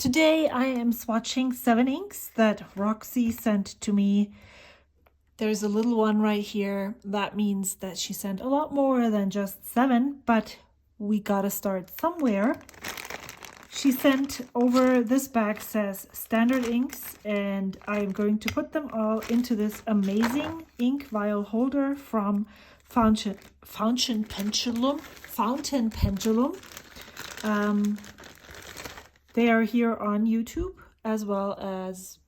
Today I am swatching 7 inks that Roxy sent to me. There's a little one right here. That means that she sent a lot more than just 7, but we gotta start somewhere. She sent over, this bag says standard inks, and I'm going to put them all into this amazing ink vial holder from FountainPendulum. They are here on YouTube as well as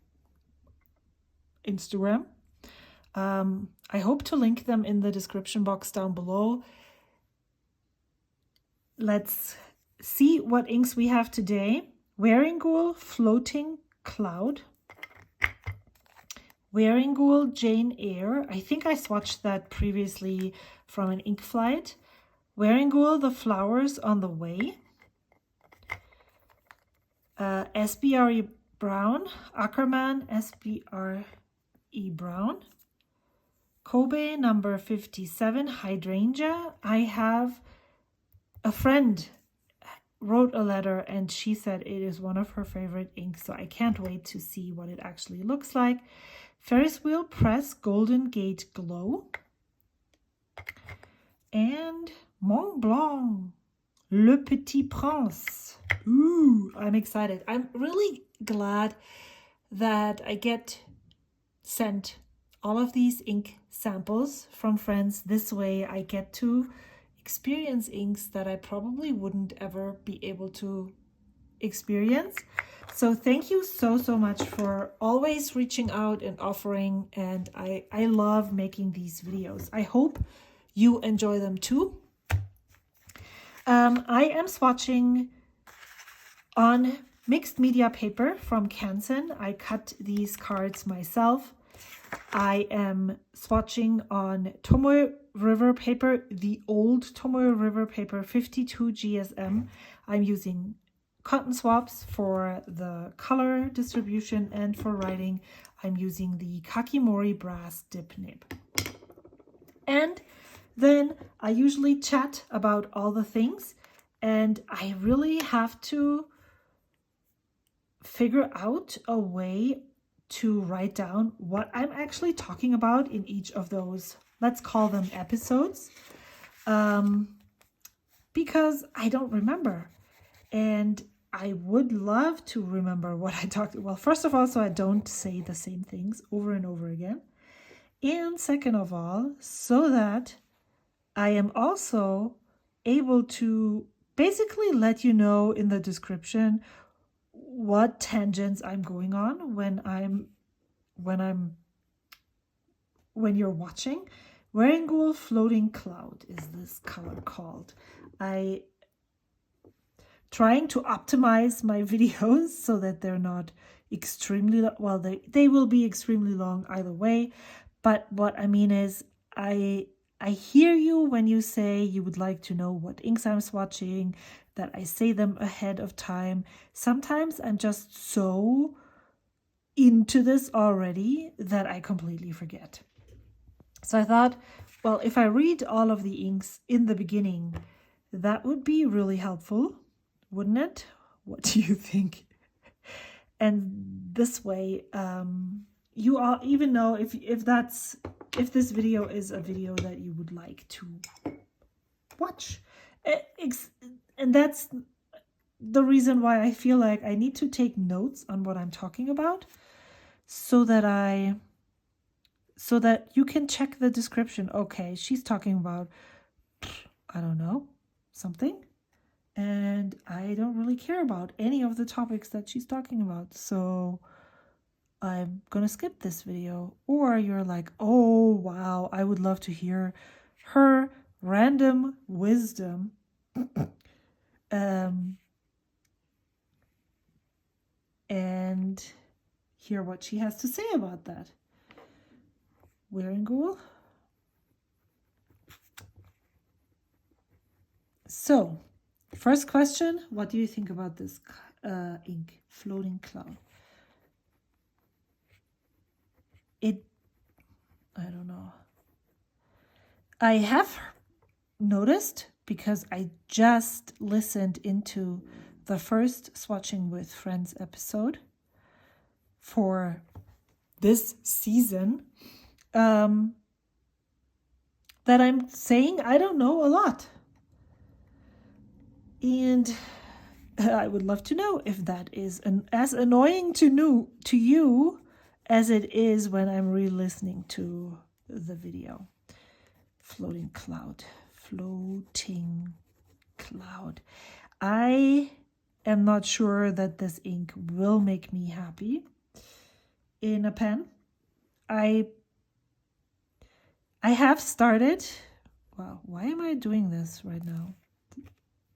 Instagram. I hope to link them in the description box down below. Let's see what inks we have today. Wearingeul Floating Cloud. Wearingeul Jane Eyre. I think I swatched that previously from an ink flight. Wearingeul The Flowers on the Way. SBRE Brown, Ackerman SBRE Brown, Kobe number 57, Hydrangea. I have a friend wrote a letter and she said it is one of her favorite inks, so I can't wait to see what it actually looks like. Ferris Wheel Press Golden Gate Glow, and Mont Blanc Le Petit Prince. Ooh, I'm excited. I'm really glad that I get sent all of these ink samples from friends. This way I get to experience inks that I probably wouldn't ever be able to experience. So thank you so much for always reaching out and offering, and I love making these videos. I hope you enjoy them too. I am swatching on mixed media paper from Canson. I cut these cards myself. I am swatching on Tomoe River paper, the old Tomoe River paper 52 GSM. I'm using cotton swabs for the color distribution, and for writing I'm using the Kakimori brass dip nib. And then I usually chat about all the things, and I really have to figure out a way to write down what I'm actually talking about in each of those, let's call them episodes, because I don't remember. And I would love to remember what I talked about. Well, first of all, so I don't say the same things over and over again. And second of all, so that I am also able to basically let you know in the description what tangents I'm going on when you're watching. Wearingeul Floating Cloud is this color called. I trying to optimize my videos so that they're not extremely, well, they will be extremely long either way. But what I mean is, I hear you when you say you would like to know what inks I'm swatching, that I say them ahead of time. Sometimes I'm just so into this already that I completely forget. So I thought, well, if I read all of the inks in the beginning, that would be really helpful, wouldn't it? What do you think? And this way, you all even know if this video is a video that you would like to watch. And that's the reason why I feel like I need to take notes on what I'm talking about, so that you can check the description. Okay, she's talking about, I don't know, something, and I don't really care about any of the topics that she's talking about, so I'm gonna skip this video. Or you're like, oh wow, I would love to hear her random wisdom and hear what she has to say about that. Wearingeul. So, first question, what do you think about this ink, Floating Cloud? I don't know. I have noticed, because I just listened into the first Swatching with Friends episode for this season, that I'm saying I don't know a lot. And I would love to know if that is as annoying to you as it is when I'm re-listening to the video. Floating cloud. I am not sure that this ink will make me happy in a pen. I have started. Wow, why am I doing this right now?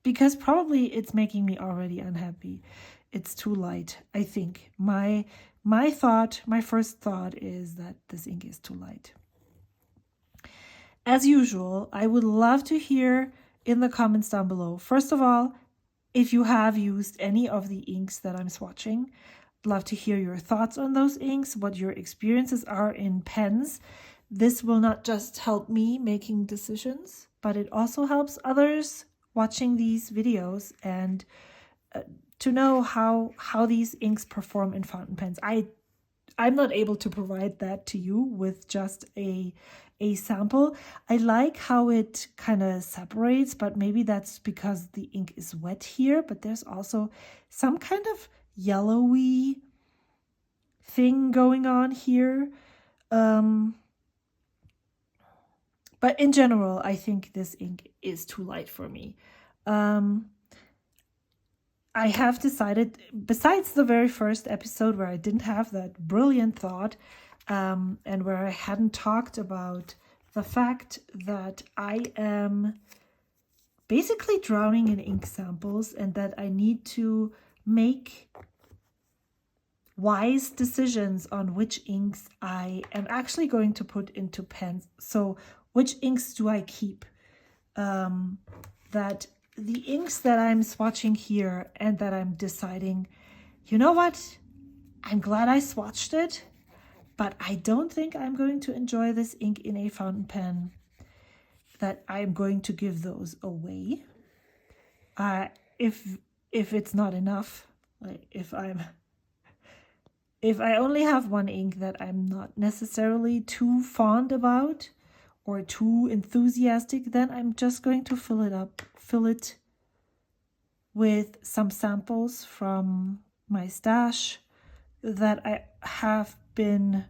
Because probably it's making me already unhappy. It's too light, I think. My first thought is that this ink is too light. As usual, I would love to hear in the comments down below. First of all, if you have used any of the inks that I'm swatching, I'd love to hear your thoughts on those inks, what your experiences are in pens. This will not just help me making decisions, but it also helps others watching these videos and to know how these inks perform in fountain pens. I'm not able to provide that to you with just a sample. I like how it kind of separates, but maybe that's because the ink is wet here, but there's also some kind of yellowy thing going on here. But in general, I think this ink is too light for me. I have decided, besides the very first episode where I didn't have that brilliant thought, and where I hadn't talked about the fact that I am basically drowning in ink samples and that I need to make wise decisions on which inks I am actually going to put into pens. So which inks do I keep? That the inks that I'm swatching here and that I'm deciding, you know what? I'm glad I swatched it, but I don't think I'm going to enjoy this ink in a fountain pen, that I'm going to give those away. If it's not enough, like if I only have one ink that I'm not necessarily too fond about or too enthusiastic, then I'm just going to fill it with some samples from my stash that I have been,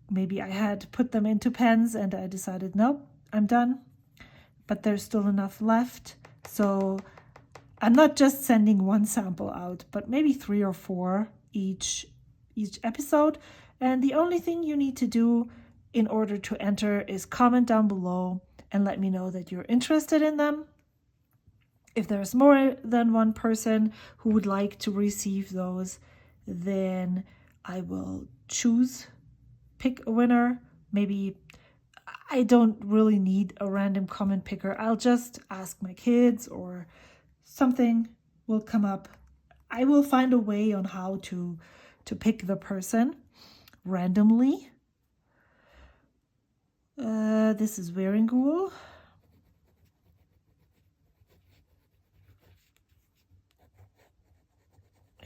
maybe I had put them into pens and I decided, nope, I'm done. But there's still enough left. So I'm not just sending one sample out, but maybe 3 or 4 each episode. And the only thing you need to do in order to enter is comment down below and let me know that you're interested in them. If there's more than one person who would like to receive those, then I will pick a winner. Maybe I don't really need a random comment picker. I'll just ask my kids or something will come up. I will find a way on how to pick the person randomly. This is Wearingeul.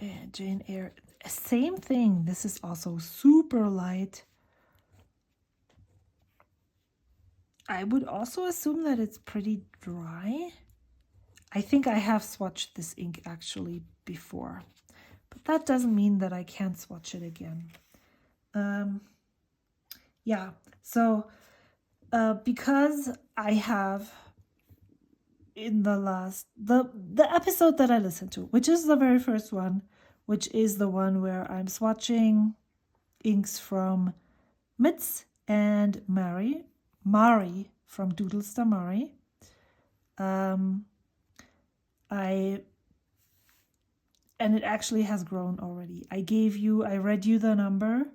And Jane Eyre, same thing. This is also super light. I would also assume that it's pretty dry. I think I have swatched this ink actually before, but that doesn't mean that I can't swatch it again. Yeah, so because I have in the episode that I listened to, which is the very first one, which is the one where I'm swatching inks from Mitz and Mari from Doodlestar Mari. And it actually has grown already. I read you the number,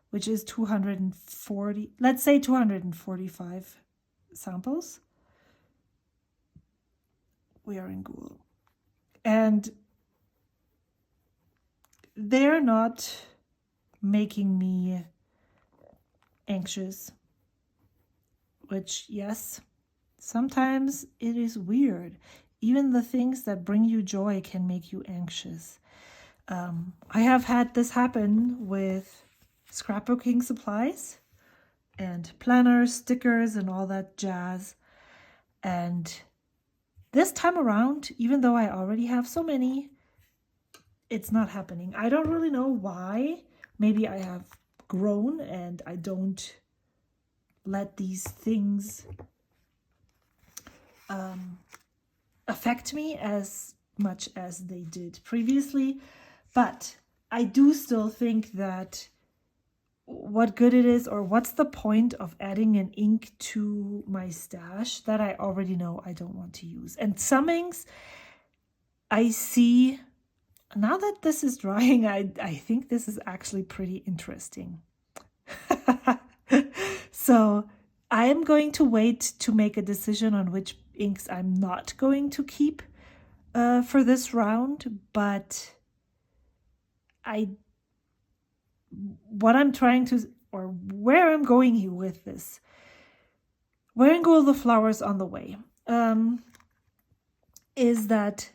which is 240, let's say 245 samples. Wearingeul. And they're not making me anxious, which, yes, sometimes it is weird. even the things that bring you joy can make you anxious. I have had this happen with scrapbooking supplies and planners, stickers, and all that jazz. And this time around, even though I already have so many, it's not happening. I don't really know why. Maybe I have grown and I don't let these things affect me as much as they did previously. But I do still think that what good it is, or what's the point of adding an ink to my stash that I already know I don't want to use. And some inks I see, now that this is drying, I think this is actually pretty interesting. So I am going to wait to make a decision on which inks I'm not going to keep for this round, but what I'm trying to, or where I'm going here with this, Wearingeul, the flowers on the way, is that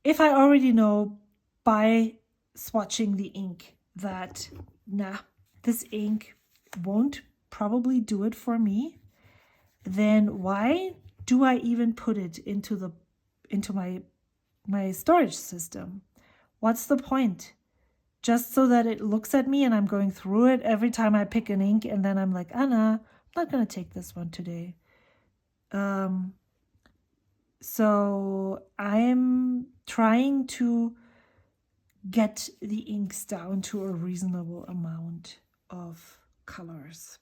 if I already know by swatching the ink that, nah, this ink won't probably do it for me, then why do I even put it into my storage system? What's the point? Just so that it looks at me and I'm going through it every time I pick an ink, and then I'm like, Anna, I'm not going to take this one today. So I'm trying to get the inks down to a reasonable amount of colors,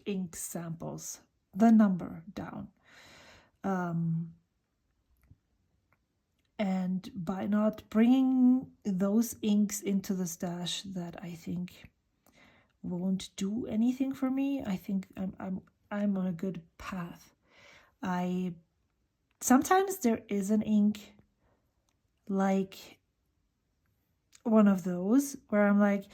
ink samples, the number down. And by not bringing those inks into the stash that I think won't do anything for me, I think I'm on a good path. Sometimes there is an ink like one of those where I'm like,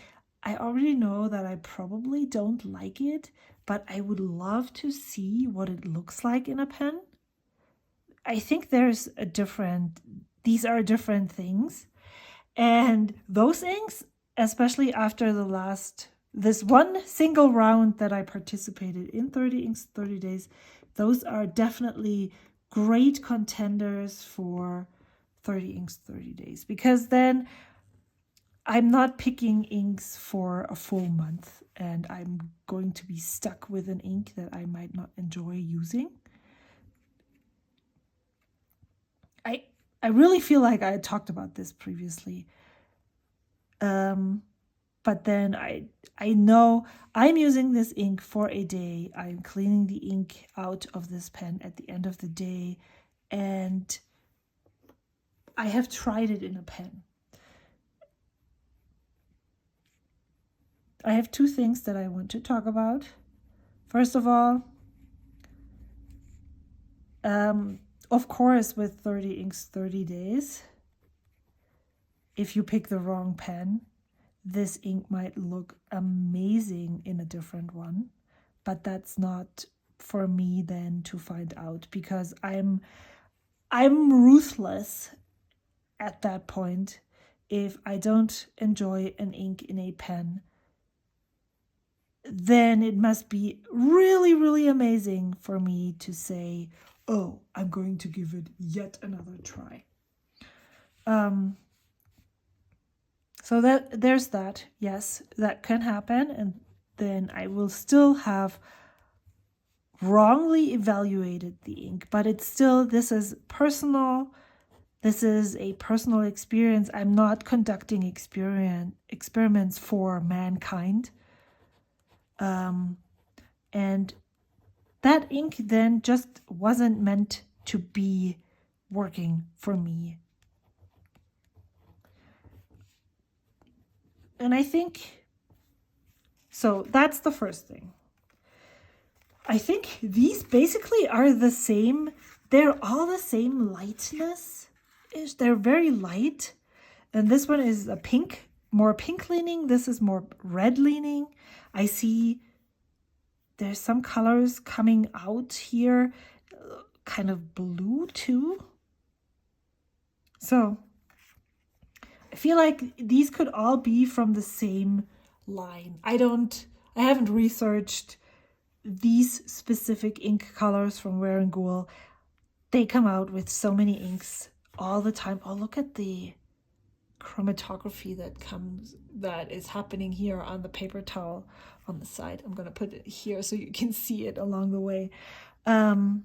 I already know that I probably don't like it, but I would love to see what it looks like in a pen. I think these are different things. And those inks, especially after this one single round that I participated in, 30 inks, 30 days, those are definitely great contenders for 30 inks, 30 days. Because then I'm not picking inks for a full month and I'm going to be stuck with an ink that I might not enjoy using. I really feel like I talked about this previously. But then I know I'm using this ink for a day. I'm cleaning the ink out of this pen at the end of the day. And I have tried it in a pen. I have two things that I want to talk about. First of all, of course, with 30 inks, 30 days, if you pick the wrong pen, this ink might look amazing in a different one, but that's not for me then to find out, because I'm ruthless at that point. If I don't enjoy an ink in a pen, then it must be really, really amazing for me to say, oh, I'm going to give it yet another try. So there's that. Yes, that can happen. And then I will still have wrongly evaluated the ink, but it's still, this is personal. This is a personal experience. I'm not conducting experiments for mankind. And that ink then just wasn't meant to be working for me. And I think, so that's the first thing. I think these basically are the same. They're all the same lightness. They're very light. And this one is a pink, more pink leaning. This is more red leaning. I see there's some colors coming out here. kind of blue too. So I feel like these could all be from the same line. I haven't researched these specific ink colors from Wearingeul. They come out with so many inks all the time. Oh, look at the chromatography that is happening here on the paper towel on the side. I'm going to put it here so you can see it along the way. They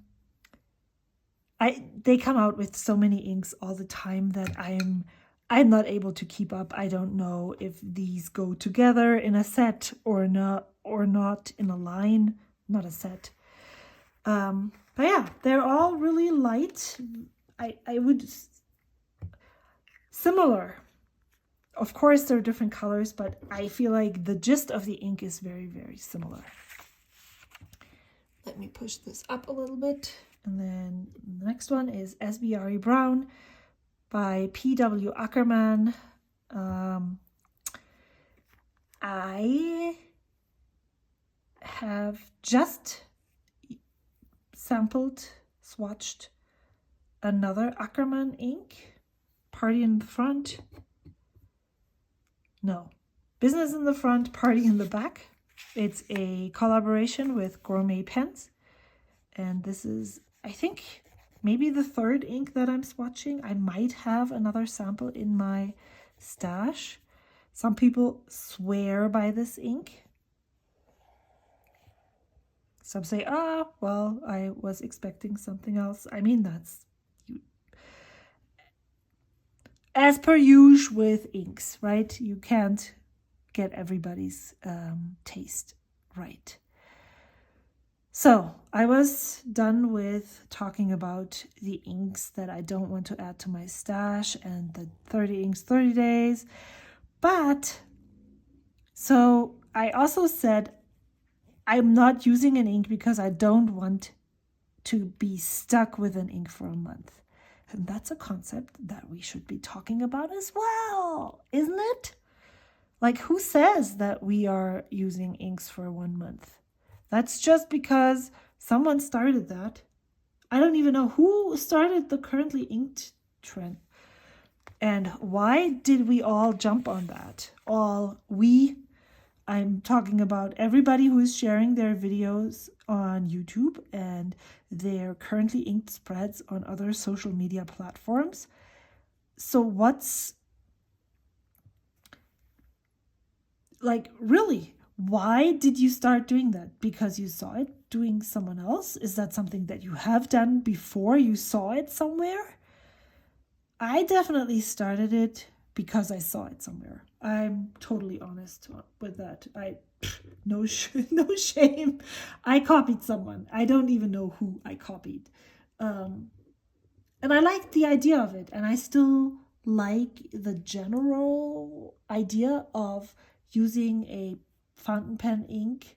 come out with so many inks all the time that I'm not able to keep up. I don't know if these go together in a set or not in a line, not a set. But yeah, they're all really light. I would similar. Of course, they're different colors, but I feel like the gist of the ink is very, very similar. Let me push this up a little bit. And then the next one is SBRE Brown by P.W. Ackerman. I have just swatched another Ackerman ink, Party in the Front. No, Business in the Front, Party in the Back. It's a collaboration with Gourmet Pens. And this is, I think, maybe the third ink that I'm swatching. I might have another sample in my stash. Some people swear by this ink. Some say, well, I was expecting something else. I mean, that's as per usual with inks, right? You can't get everybody's taste right. So I was done with talking about the inks that I don't want to add to my stash and the 30 inks, 30 days. But so I also said I'm not using an ink because I don't want to be stuck with an ink for a month. And that's a concept that we should be talking about as well, isn't it? Like, who says that we are using inks for 1 month? That's just because someone started that. I don't even know who started the currently inked trend. And why did we all jump on that? I'm talking about everybody who is sharing their videos on YouTube and their currently inked spreads on other social media platforms. So really, why did you start doing that? Because you saw it doing someone else? Is that something that you have done before you saw it somewhere? I definitely started it because I saw it somewhere. I'm totally honest with that. No shame. I copied someone. I don't even know who I copied. And I liked the idea of it. And I still like the general idea of using a fountain pen ink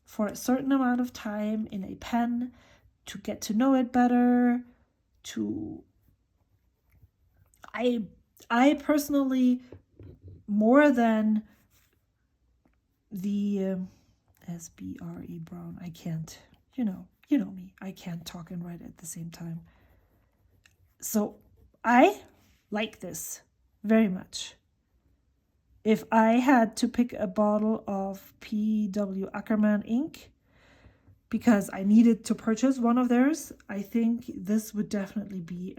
for a certain amount of time in a pen to get to know it better, I personally, more than the SBRE Brown, I can't, you know me, I can't talk and write at the same time. So I like this very much. If I had to pick a bottle of P.W. Ackerman ink, because I needed to purchase one of theirs, I think this would definitely be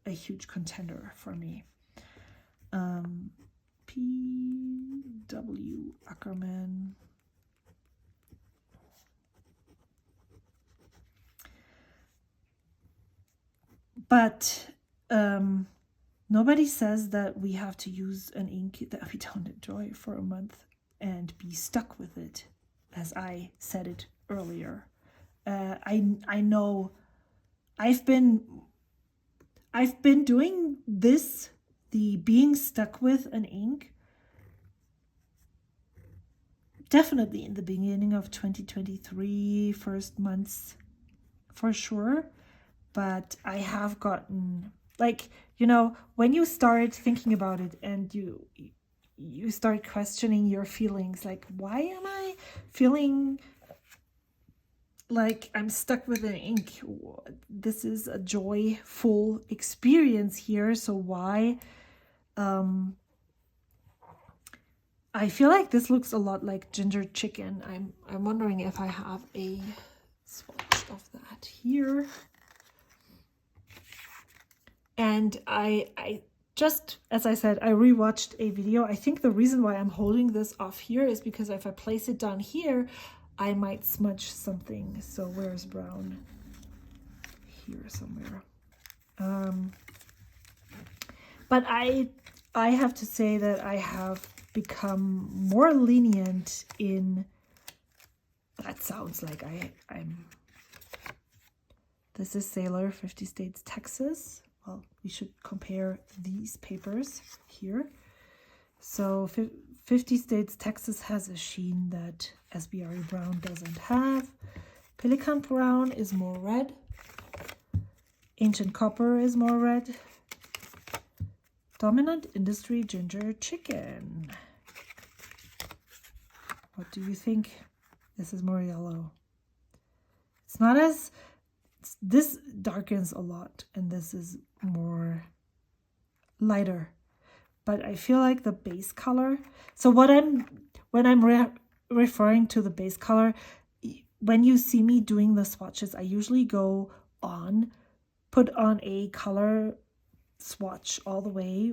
a huge contender for me. P.W. Ackerman. But nobody says that we have to use an ink that we don't enjoy for a month and be stuck with it, as I said it earlier. I know I've been doing this, the being stuck with an ink, definitely in the beginning of 2023, first months for sure. But I have gotten, when you start thinking about it and you start questioning your feelings, like, why am I feeling like I'm stuck with an ink. This is a joyful experience here. So why? I feel like this looks a lot like ginger chicken. I'm wondering if I have a swatch of that here. And I just, as I said, I rewatched a video. I think the reason why I'm holding this off here is because if I place it down here, I might smudge something. So where's brown? Here somewhere. But I have to say that I have become more lenient in, that sounds like I'm, this is Sailor 50 States, Texas. Well, we should compare these papers here. So 50 States, Texas has a sheen that SBRE Brown doesn't have. Pelican Brown is more red. Ancient Copper is more red. Dominant Industry Ginger Chicken. What do you think? This is more yellow. It's not as, this darkens a lot and this is more lighter. But I feel like the base color, so when I'm referring to the base color, when you see me doing the swatches, I usually go on, put on a color swatch all the way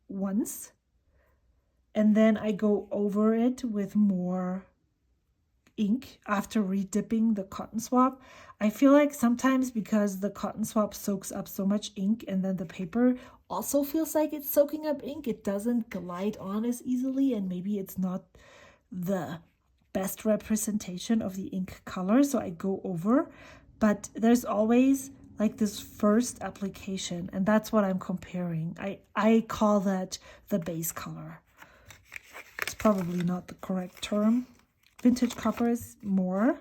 once, and then I go over it with more ink after redipping the cotton swab. I feel like sometimes because the cotton swab soaks up so much ink and then the paper also feels like it's soaking up ink, it doesn't glide on as easily, and maybe it's not the best representation of the ink color, so I go over. But there's always like this first application, and that's what I'm comparing. I call that the base color. It's probably not the correct term. Vintage Copper is more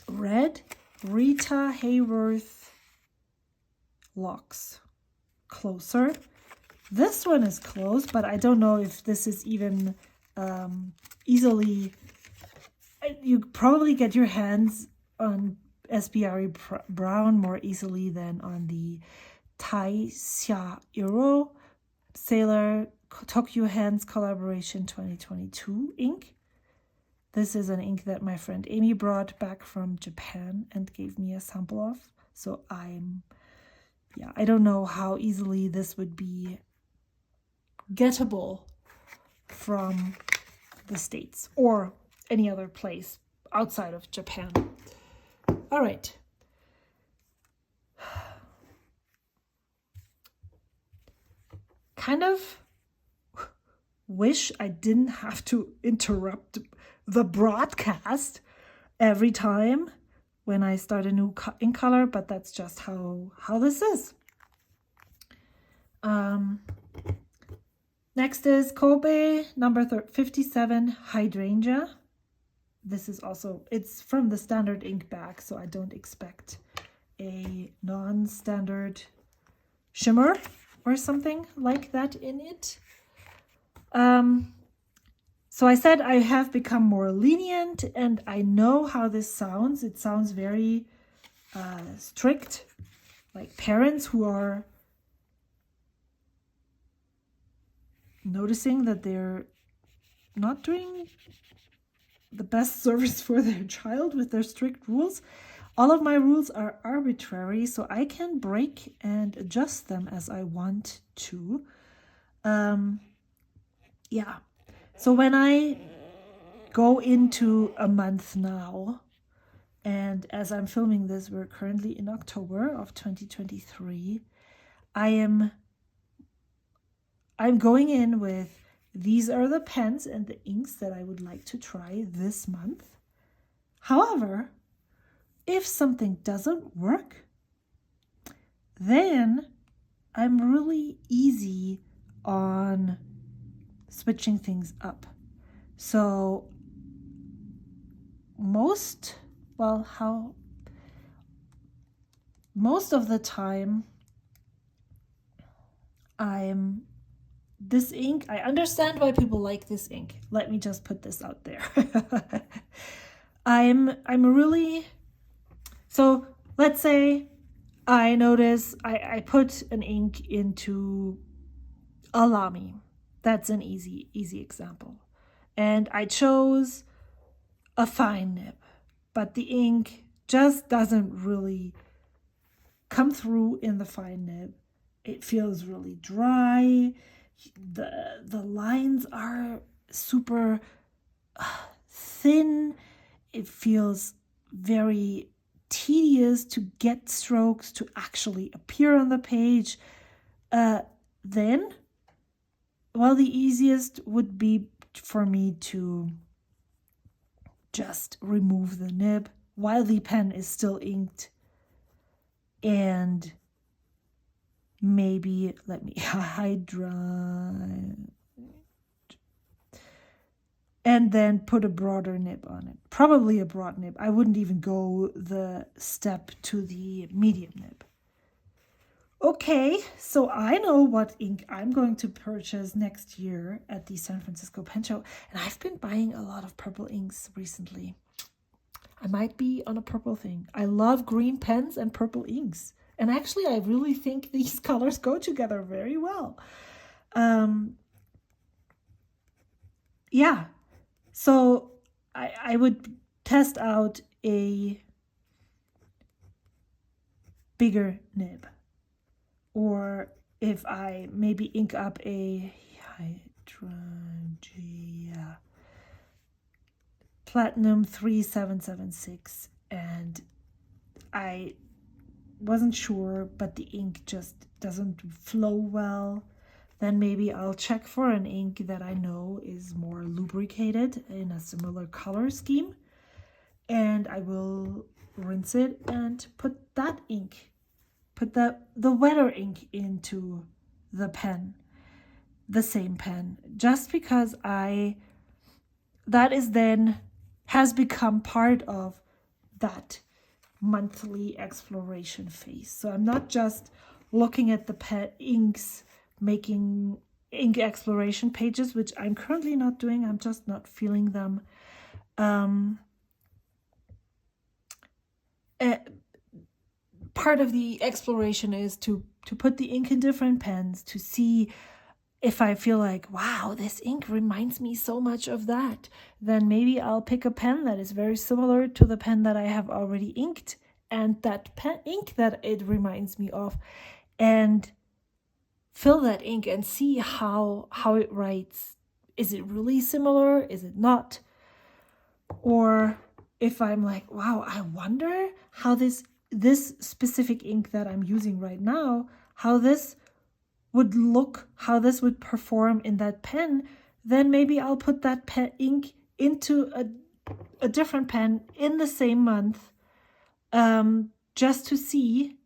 red. Rita Hayworth Locks, closer. This one is close, but I don't know if this is even easily, you probably get your hands on SBRE Brown more easily than on the Tai Xia Euro Sailor Tokyo Hands Collaboration 2022 ink. This is an ink that my friend Amy brought back from Japan and gave me a sample of. So I don't know how easily this would be gettable from the States or any other place outside of Japan. All right. Kind of wish I didn't have to interrupt the broadcast every time when I start a new ink color, but that's just how this is. Next is Kobe number 57 Hydrangea. This is also, it's from the standard ink bag, so I don't expect a non-standard shimmer or something like that in it. So I said I have become more lenient, and I know how this sounds. It sounds very strict, like parents who are noticing that they're not doing the best service for their child with their strict rules. All of my rules are arbitrary, so I can break and adjust them as I want to. Yeah. So when I go into a month now, and as I'm filming this, we're currently in October of 2023, I'm going in with, these are the pens and the inks that I would like to try this month. However, if something doesn't work, then I'm really easy on switching things up. So most of the time I'm this ink, I understand why people like this ink. Let me just put this out there. I'm really, so let's say I notice I put an ink into a Lamy. That's an easy example. And I chose a fine nib, but the ink just doesn't really come through in the fine nib. It feels really dry. The lines are super thin. It feels very tedious to get strokes to actually appear on the page. Then, well, the easiest would be for me to just remove the nib while the pen is still inked, and maybe let me hydrate and then put a broader nib on it. Probably a broad nib. I wouldn't even go the step to the medium nib. Okay, so I know what ink I'm going to purchase next year at the San Francisco Pen Show, and I've been buying a lot of purple inks recently. I might be on a purple thing. I love green pens and purple inks, and actually I really think these colors go together very well. Yeah, so I would test out a bigger nib. Or if I maybe ink up a Hydrangea Platinum 3776, and I wasn't sure, but the ink just doesn't flow well, then maybe I'll check for an ink that I know is more lubricated in a similar color scheme, and I will rinse it and put that ink, put the wetter ink into the pen, the same pen, just because that is then has become part of that monthly exploration phase. So I'm not just looking at the pen inks, making ink exploration pages, which I'm currently not doing. I'm just not feeling them. Part of the exploration is to put the ink in different pens to see if I feel like, wow, this ink reminds me so much of that. Then maybe I'll pick a pen that is very similar to the pen that I have already inked and that pen ink that it reminds me of, and fill that ink and see how it writes. Is it really similar? Is it not? Or if I'm like, wow, I wonder how this specific ink that I'm using right now, how this would look, how this would perform in that pen, then maybe I'll put that pen ink into a different pen in the same month, just to see,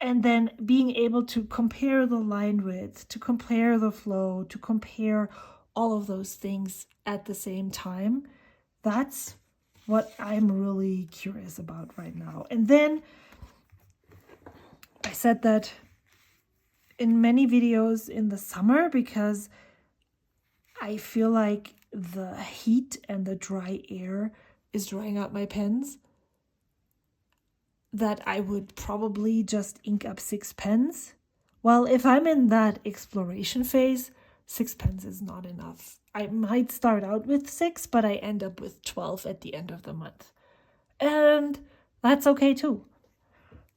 and then being able to compare the line width, to compare the flow, to compare all of those things at the same time. That's what I'm really curious about right now. And then I said that in many videos in the summer, because I feel like the heat and the dry air is drying out my pens, that I would probably just ink up 6 pens. Well, if I'm in that exploration phase, 6 pens is not enough. I might start out with 6, but I end up with 12 at the end of the month. And that's okay too.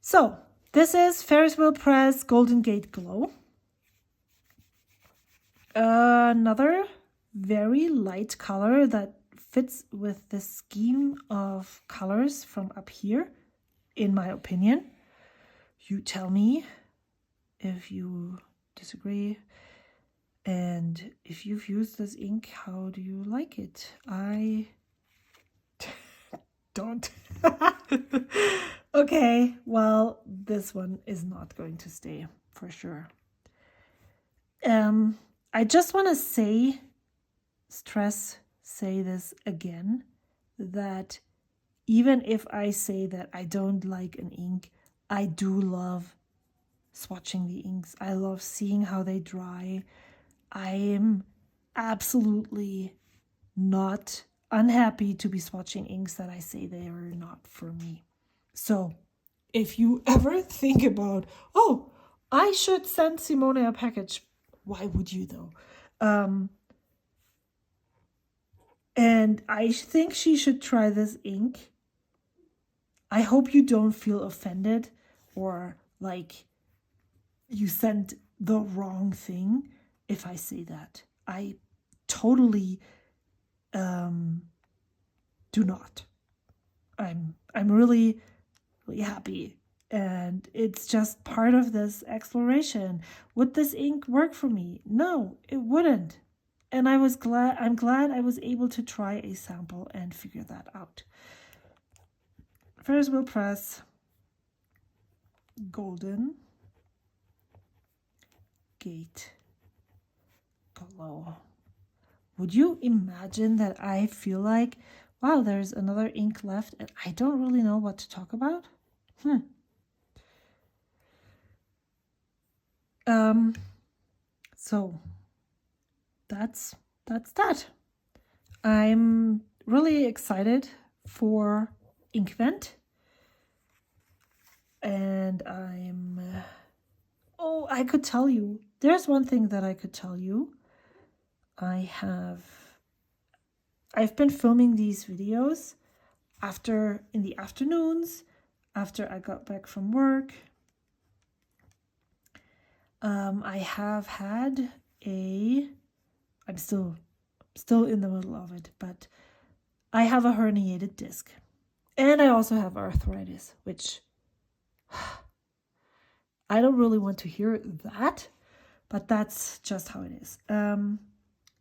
So, this is Ferris Wheel Press Golden Gate Glow. Another very light color that fits with the scheme of colors from up here, in my opinion. You tell me if you disagree. And if you've used this ink, how do you like it? I don't. Okay, well, this one is not going to stay for sure. I just want to say this again, that even if I say that I don't like an ink, I do love swatching the inks. I love seeing how they dry. I am absolutely not unhappy to be swatching inks that I say they are not for me. So if you ever think about, oh, I should send Simone a package, why would you though? And I think she should try this ink. I hope you don't feel offended or like you sent the wrong thing if I say that. I totally do not. I'm really happy, and it's just part of this exploration. Would this ink work for me? No, it wouldn't. And I'm glad I was able to try a sample and figure that out. We'll press Golden Gate Glow. Would you imagine that I feel like, wow, there's another ink left and I don't really know what to talk about? So that's that. I'm really excited for Inkvent, and I could tell you, there's one thing that I could tell you. I've been filming these videos in the afternoons after I got back from work. I have had I'm still in the middle of it, but I have a herniated disc. And I also have arthritis, which I don't really want to hear that, but that's just how it is. And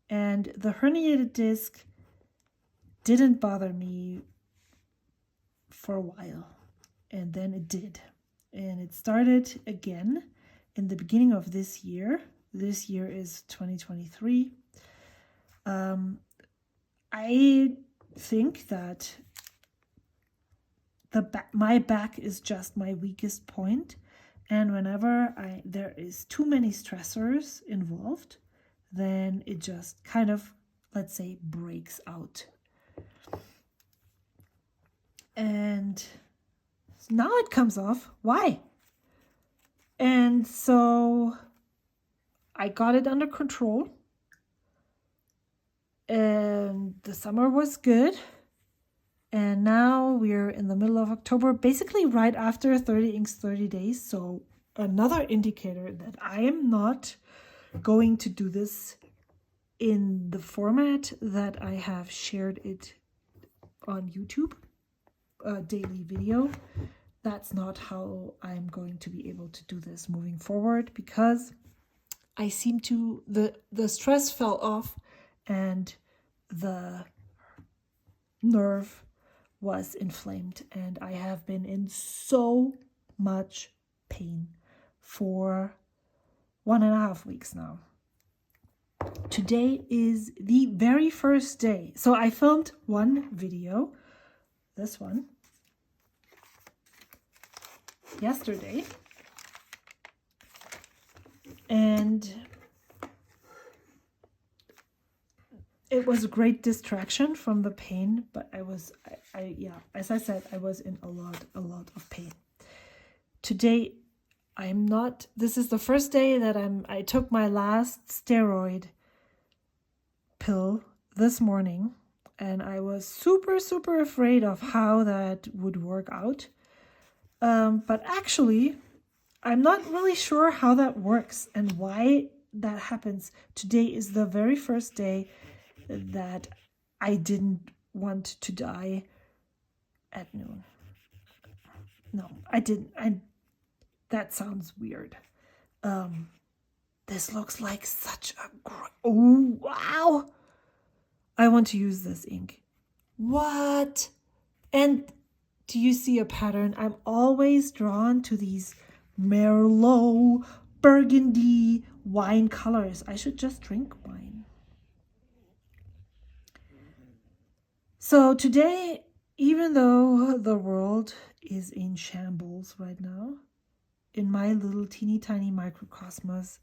the herniated disc didn't bother me for a while, and then it did. And it started again in the beginning of this year. This year is 2023. I think that my back is just my weakest point, and whenever there is too many stressors involved, then it just kind of, let's say, breaks out. And now it comes off. Why? And so I got it under control, and the summer was good. And now we're in the middle of October, basically right after 30 Inks 30 days. So another indicator that I am not going to do this in the format that I have shared it on YouTube, a daily video. That's not how I'm going to be able to do this moving forward, because I seem to, the stress fell off and the nerve was inflamed, and I have been in so much pain for 1.5 weeks now. Today is the very first day. So I filmed one video, this one, yesterday, and it was a great distraction from the pain, but as I said, I was in a lot of pain. Today, this is the first day that I took my last steroid pill this morning, and I was super afraid of how that would work out. But actually, I'm not really sure how that works and why that happens. Today is the very first day that I didn't want to die at noon. No, I didn't. That sounds weird. This looks like such a oh, wow. I want to use this ink. What? And do you see a pattern? I'm always drawn to these Merlot, burgundy, wine colors. I should just drink wine. So today, even though the world is in shambles right now, in my little teeny tiny microcosmos,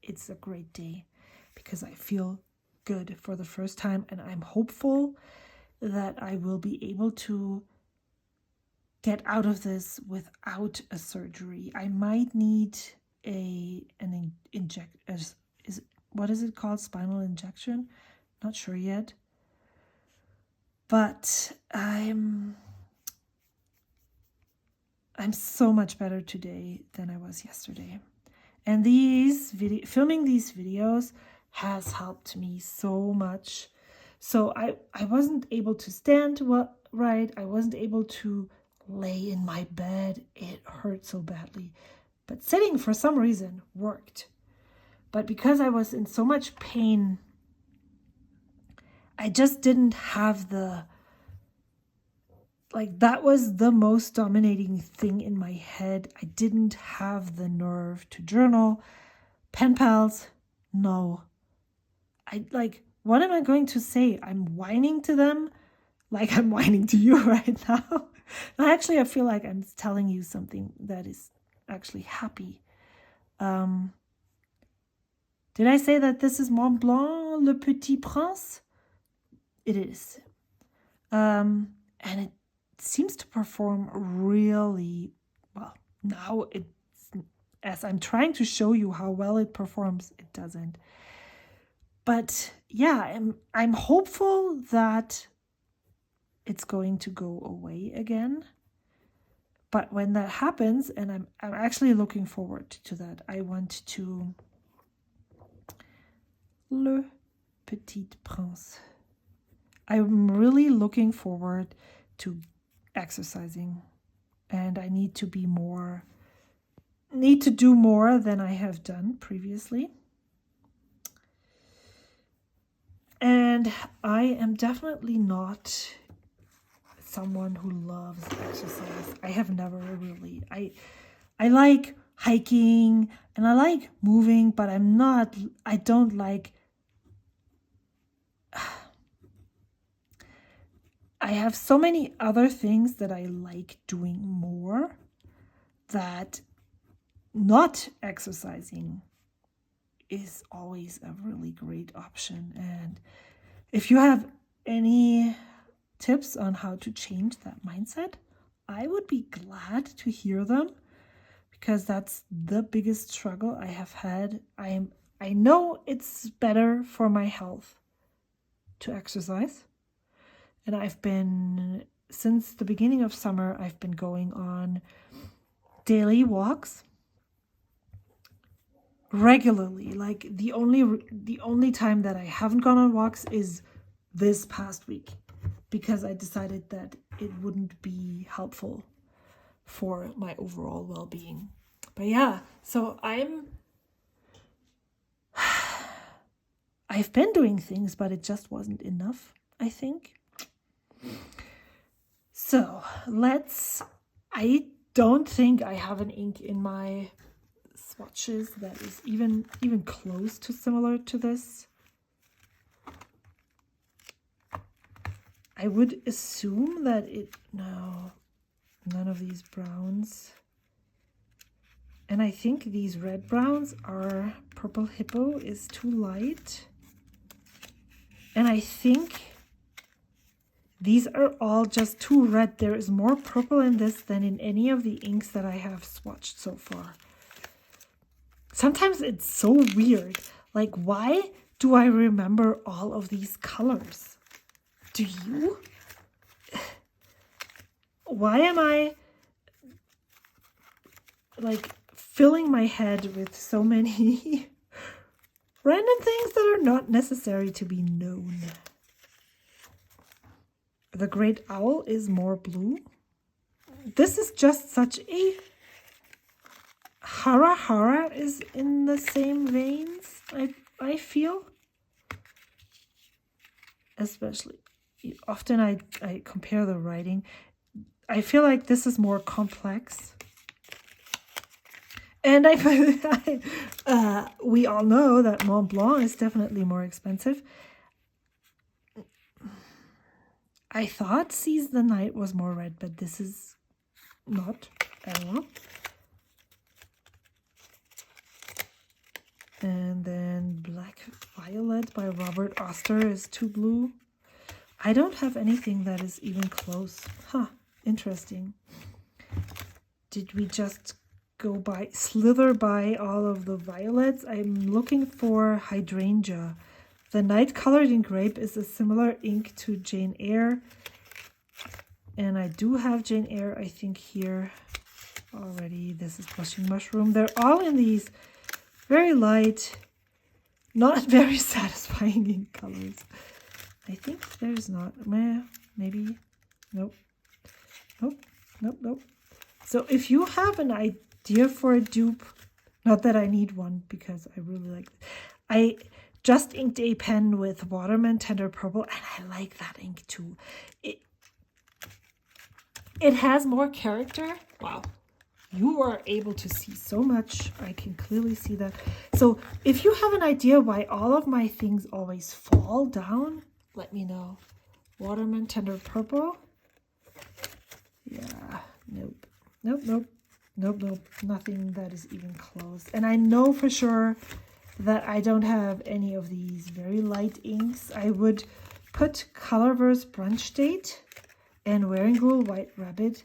it's a great day because I feel good for the first time, and I'm hopeful that I will be able to get out of this without a surgery. I might need what is it called? Spinal injection? Not sure yet. But I'm so much better today than I was yesterday. And filming these videos has helped me so much. So I wasn't able to stand right. I wasn't able to lay in my bed. It hurt so badly. But sitting, for some reason, worked. But because I was in so much pain, I just didn't have that was the most dominating thing in my head. I didn't have the nerve to journal. Pen pals, no. What am I going to say? I'm whining to them like I'm whining to you right now. Actually, I feel like I'm telling you something that is actually happy. Did I say that this is Mont Blanc, Le Petit Prince? It is. And it seems to perform really well. Now, as I'm trying to show you how well it performs, it doesn't. But yeah, I'm hopeful that it's going to go away again. But when that happens, and I'm actually looking forward to that, I want to Le Petit Prince. I'm really looking forward to exercising, and I need to do more than I have done previously. And I am definitely not someone who loves exercise. I have never really. I like hiking and I like moving, but I don't like. I have so many other things that I like doing more that not exercising is always a really great option. And if you have any tips on how to change that mindset, I would be glad to hear them, because that's the biggest struggle I have had. I know it's better for my health to exercise. And since the beginning of summer, I've been going on daily walks regularly. Like the only time that I haven't gone on walks is this past week, because I decided that it wouldn't be helpful for my overall well-being. But yeah, so I've been doing things, but it just wasn't enough, I think. So I don't think I have an ink in my swatches that is even close to similar to this. I would assume that no, none of these browns. And I think these red browns are Purple Hippo is too light. And I think these are all just too red. There is more purple in this than in any of the inks that I have swatched so far. Sometimes it's so weird. Like, why do I remember all of these colors? Do you? Why am I like filling my head with so many random things that are not necessary to be known? The Great Owl is more blue. This is just such a... Hara Hara is in the same veins, I feel. Especially, often I compare the writing. I feel like this is more complex. And we all know that Mont Blanc is definitely more expensive. I thought Seize the Night was more red, but this is not at all. And then Black Violet by Robert Oster is too blue. I don't have anything that is even close. Huh, interesting. Did we just slither by all of the violets? I'm looking for Hydrangea. The Night Colored in Grape is a similar ink to Jane Eyre. And I do have Jane Eyre, I think, here already. This is Blushing Mushroom. They're all in these very light, not very satisfying ink colors. I think there's not, maybe, nope, nope, nope, nope. So if you have an idea for a dupe, not that I need one because I really like it. I just inked a pen with Watermelon Tender Purple and I like that ink too. It has more character. Wow. You are able to see so much. I can clearly see that. So if you have an idea why all of my things always fall down, let me know. Watermelon Tender Purple. Yeah, nope. Nope, nope. Nope, nope. Nothing that is even close. And I know for sure that I don't have any of these very light inks. I would put Colorverse Brunch Date and Wearingeul White Rabbit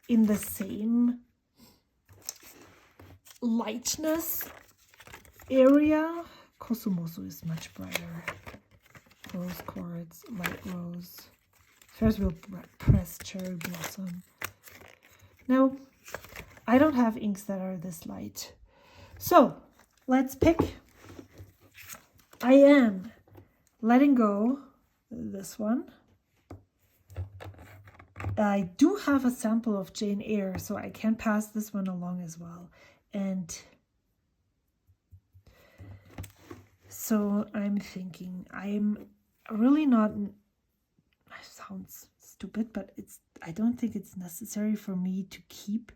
in the same lightness area. Kosumosu is much brighter. Rose Quartz, Light Rose, Ferris Wheel Press, Cherry Blossom. No, I don't have inks that are this light. So let's pick. I am letting go this one. I do have a sample of Jane Eyre, so I can pass this one along as well. And so I'm thinking, I'm really not, it sounds stupid, but I don't think it's necessary for me to keep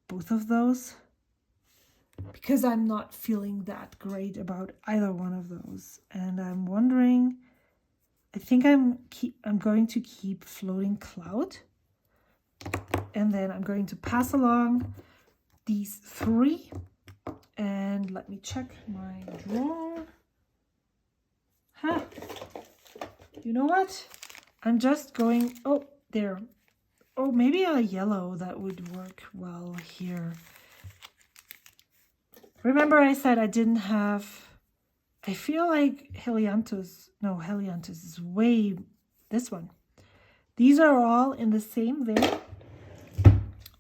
both of those because I'm not feeling that great about either one of those. And I'm wondering, I think I'm going to keep Floating Cloud, and then I'm going to pass along these three. And let me check my drawer. Huh. You know what? I'm just going, oh, there. Oh, maybe a yellow that would work well here. Remember I said I didn't have, I feel like Helianthus is way, this one. These are all in the same vein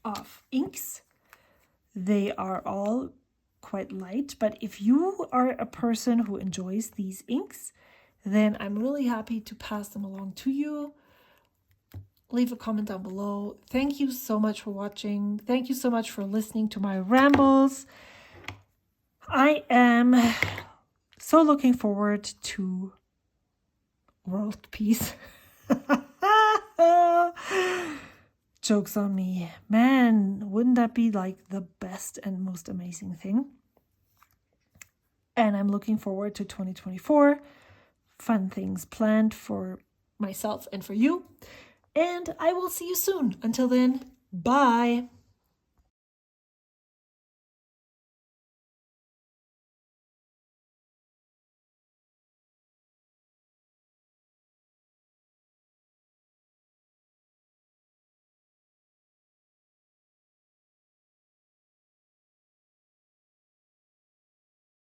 of inks. They are all quite light, but if you are a person who enjoys these inks, then I'm really happy to pass them along to you. Leave a comment down below. Thank you so much for watching. Thank you so much for listening to my rambles. I am so looking forward to world peace. Joke's on me. Man, wouldn't that be like the best and most amazing thing? And I'm looking forward to 2024. Fun things planned for myself and for you. And I will see you soon. Until then, bye.